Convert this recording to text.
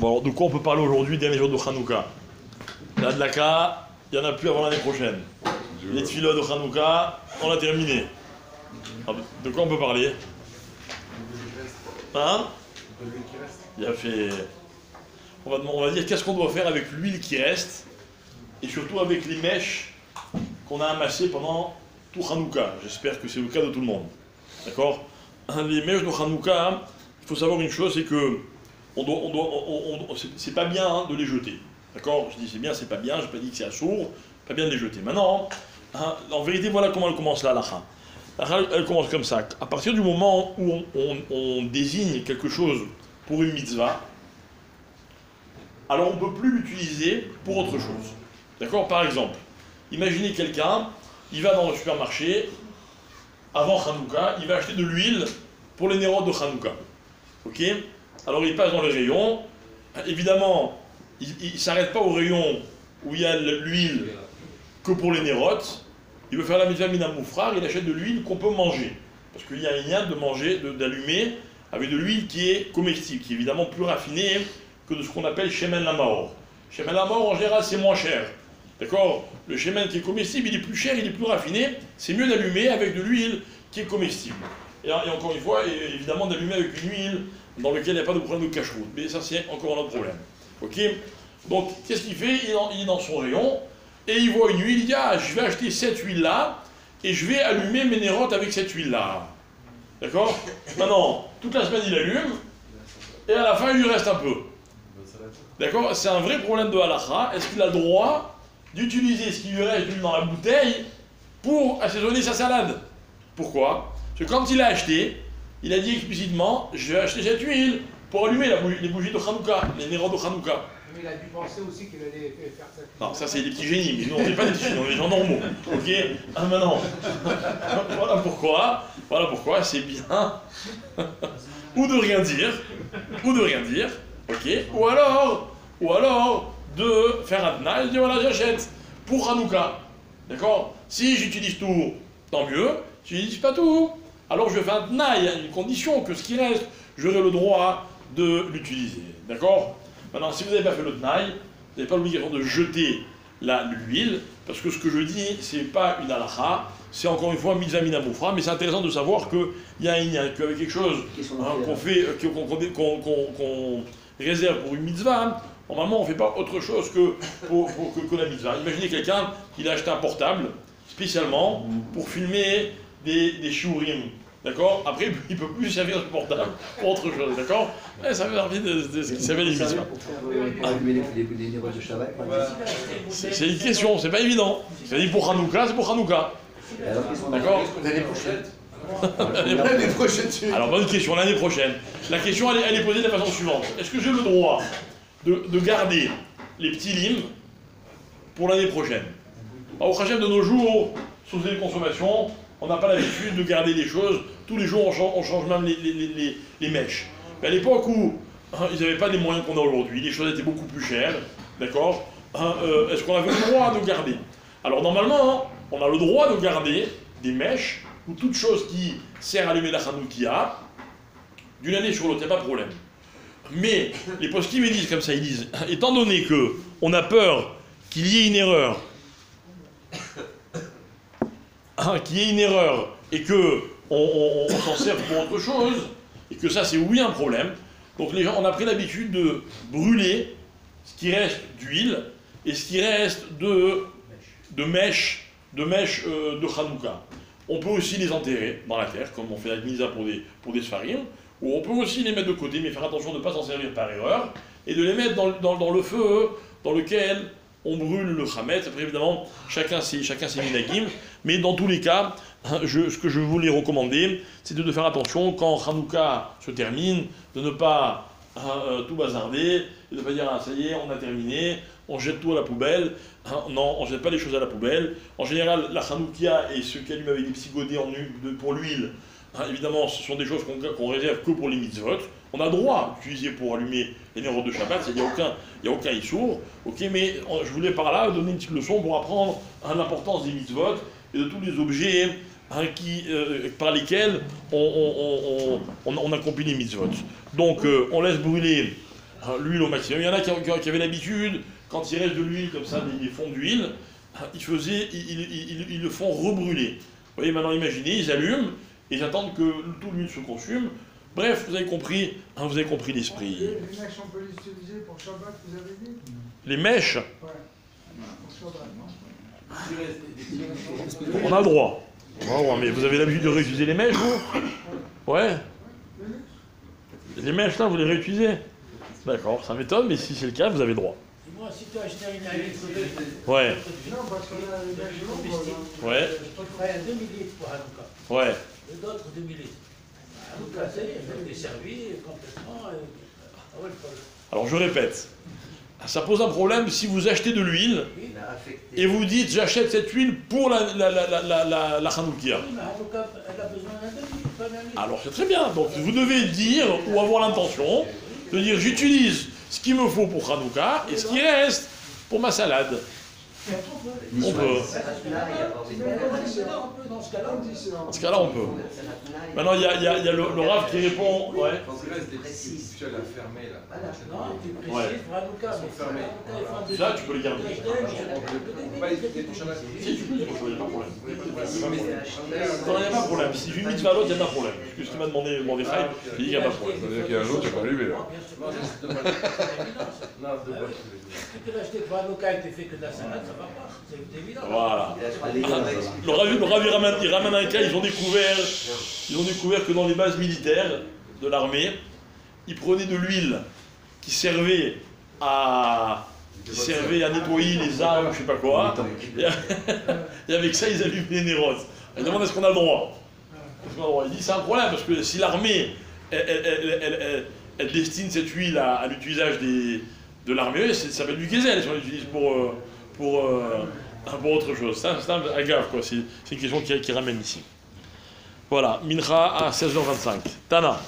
Bon, alors, de quoi on peut parler aujourd'hui, dernier jour de Hanouka? La Dlaka, il n'y en a plus avant l'année prochaine. Les tefilot de Hanouka, on a terminé. De quoi on peut parler? Hein? Il a fait... On va dire qu'est-ce qu'on doit faire avec l'huile qui reste, et surtout avec les mèches qu'on a amassées pendant tout Hanouka. J'espère que c'est le cas de tout le monde. D'accord? Les mèches de Hanouka, il faut savoir une chose, c'est que c'est pas bien de les jeter. D'accord? Je dis c'est bien, c'est pas bien, je n'ai pas dit que c'est assourd, pas bien de les jeter. Maintenant, en vérité, voilà comment elle commence là, l'halakha. Elle commence comme ça. À partir du moment où on désigne quelque chose pour une mitzvah, alors on ne peut plus l'utiliser pour autre chose. D'accord? Par exemple, imaginez quelqu'un, il va dans le supermarché, avant Hanouka, il va acheter de l'huile pour les nérotes de Hanouka. Ok? Alors il passe dans les rayons, évidemment, il ne s'arrête pas au rayon où il y a l'huile que pour les nérotes. Il veut faire la mitzvah mina moufrar, il achète de l'huile qu'on peut manger. Parce qu'il y a un lien de manger, d'allumer avec de l'huile qui est comestible, qui est évidemment plus raffinée que de ce qu'on appelle shemen lamaor. Shemen lamaor, en général, c'est moins cher. D'accord? Le shemen qui est comestible, il est plus cher, il est plus raffiné. C'est mieux d'allumer avec de l'huile qui est comestible. Et encore une fois, évidemment, d'allumer avec une huile dans laquelle il n'y a pas de problème de cacheroute. Mais ça, c'est encore un autre problème. Ok? Donc, qu'est-ce qu'il fait? Il est dans son rayon, et il voit une huile, il dit « Ah, je vais acheter cette huile-là, et je vais allumer mes nérotes avec cette huile-là. » D'accord? Maintenant, toute la semaine, il allume, et à la fin, il lui reste un peu. D'accord? C'est un vrai problème de halakha. Est-ce qu'il a le droit d'utiliser ce qui lui reste d'huile dans la bouteille pour assaisonner sa salade? Pourquoi? Parce que quand il a acheté, il a dit explicitement « Je vais acheter cette huile pour allumer les bougies de Hanouka, les nérotes de Hanouka. » Mais il a dû penser aussi qu'il allait faire ça. Non, ça c'est des petits génies, mais nous on n'est pas des petits génies, on est des gens normaux. Ok? Maintenant, voilà pourquoi c'est bien ou de rien dire, ok? Ou alors de faire un tnaï, dire voilà j'achète pour Hanouka, d'accord? Si j'utilise tout, tant mieux. Si j'utilise pas tout, alors je fais un tnaï, une condition que ce qui reste, j'aurai le droit de l'utiliser, d'accord? Maintenant, si vous n'avez pas fait le tnaï, vous n'avez pas l'obligation de jeter l'huile, parce que ce que je dis, c'est pas une halakha, c'est encore une fois mitzvah mina moufra, mais c'est intéressant de savoir qu'il y a qu'avec quelque chose qu'on fait, qu'on réserve pour une mitzvah, normalement on ne fait pas autre chose que la mitzvah. Imaginez quelqu'un, il a acheté un portable spécialement pour filmer des shiurim. D'accord? Après, il ne peut plus servir ce portable pour autre chose, d'accord? Ça fait partie de ce qui s'appelle les mitzvahs. C'est une question, c'est pas évident. C'est-à-dire pour Hanouka, c'est pour Hanouka. D'accord? L'année prochaine. L'année prochaine. Alors, bonne question, l'année prochaine. La question, elle est posée de la façon suivante. Est-ce que j'ai le droit de garder les petits limes pour l'année prochaine? Au Hachem de nos jours, sous les consommations, on n'a pas l'habitude de garder des choses. Tous les jours, on change même les mèches. Mais à l'époque où ils n'avaient pas les moyens qu'on a aujourd'hui, les choses étaient beaucoup plus chères, d'accord? Est-ce qu'on avait le droit de garder? Alors normalement, on a le droit de garder des mèches ou toute chose qui sert à allumer la Hanoukia d'une année sur l'autre, il n'y a pas de problème. Mais les poskim ils disent comme ça, ils disent, étant donné qu'on a peur qu'il y ait une erreur, et que on s'en sert pour autre chose, et que ça c'est oui un problème, donc les gens, on a pris l'habitude de brûler ce qui reste d'huile et ce qui reste de mèches de Hanouka. On peut aussi les enterrer dans la terre, comme on fait la gnisa pour des sfarim, ou on peut aussi les mettre de côté, mais faire attention de ne pas s'en servir par erreur, et de les mettre dans le feu dans lequel on brûle le chametz. Après évidemment, chacun ses minagim, mais dans tous les cas, ce que je voulais recommander, c'est de faire attention quand Hanouka se termine, de ne pas tout bazarder, et de ne pas dire ah, ça y est, on a terminé, on jette tout à la poubelle. Non, on ne jette pas les choses à la poubelle. En général, la Hanoukia et ce qui allume avec des petits godets pour l'huile, évidemment, ce sont des choses qu'on réserve que pour les mitzvot. On a le droit d'utiliser pour allumer les nérotes de Shabbat, il n'y a aucun issour. Okay, mais je voulais par là donner une petite leçon pour apprendre l'importance des mitzvot et de tous les objets par lesquels on accomplit les mitzvot. Donc, on laisse brûler l'huile au maximum. Il y en a qui avaient l'habitude, quand il reste de l'huile comme ça, des fonds d'huile, ils le font rebrûler. Vous voyez, maintenant imaginez, ils allument et ils attendent que toute l'huile se consume. Bref, vous avez compris l'esprit. Les mèches, on peut les utiliser pour Shabbat, vous avez dit? Les mèches, Ouais. Pour Shabbat, non? on a le droit. Mais vous avez l'habitude de réutiliser les mèches, vous? Ouais. Les mèches, là, vous les réutilisez? D'accord, ça m'étonne, mais si c'est le cas, vous avez le droit. Moi, si tu as acheté une huile, Ouais, Non, parce que là, les mèches longues, ouais, je peux te faire 2 millilitres pour Hanouka. ouais. Et d'autres 2 millilitres. Hanouka, c'est desservi complètement. Ah ouais, Alors je répète, ça pose un problème si vous achetez de l'huile et vous dites j'achète cette huile pour la Hanoukia. oui, mais Hanouka, elle a besoin d'un demi, pas d'un litre. Alors c'est très bien, donc vous devez dire ou avoir l'intention de dire j'utilise ce qu'il me faut pour Hanouka et ce qui reste pour ma salade. On peut. Dans ce cas-là, Dans ce cas-là, on peut. Maintenant, il y a le Rav qui répond. Ouais. Quand il reste des petites pioles à fermer là. non, tu précises Ouais. pour Hanouka, mais fermés. Ça, tu peux les garder. On peut pas les Shabbat. Si, tu peux, il n'y a pas de problème. Non, il n'y a pas de problème. Si d'une mitzvah à l'autre, il n'y a pas de problème. Parce que ce qu'il m'a demandé Chaim, j'ai dit qu'il n'y a pas de problème. Ça veut dire qu'il y a un jour, tu n'as pas allumé là. Non, je ne pas. Si tu l'achètes pour Hanouka et tu fais que de la salade, ça va pas. C'est évident. Voilà. Le Rav, il ramène un cas, ils ont découvert que dans les bases militaires de l'armée, ils prenaient de l'huile qui servait à nettoyer les armes, je sais pas quoi, et avec ça ils allument les nérotes. Ils demandent est-ce qu'on a le droit. Il dit c'est un problème parce que si l'armée elle destine cette huile à l'utilisation de l'armée, ça s'appelle du gazelle si on l'utilise pour autre chose. C'est un agave quoi, c'est une question qui ramène ici. Voilà, Mincha à 16h25. Tana.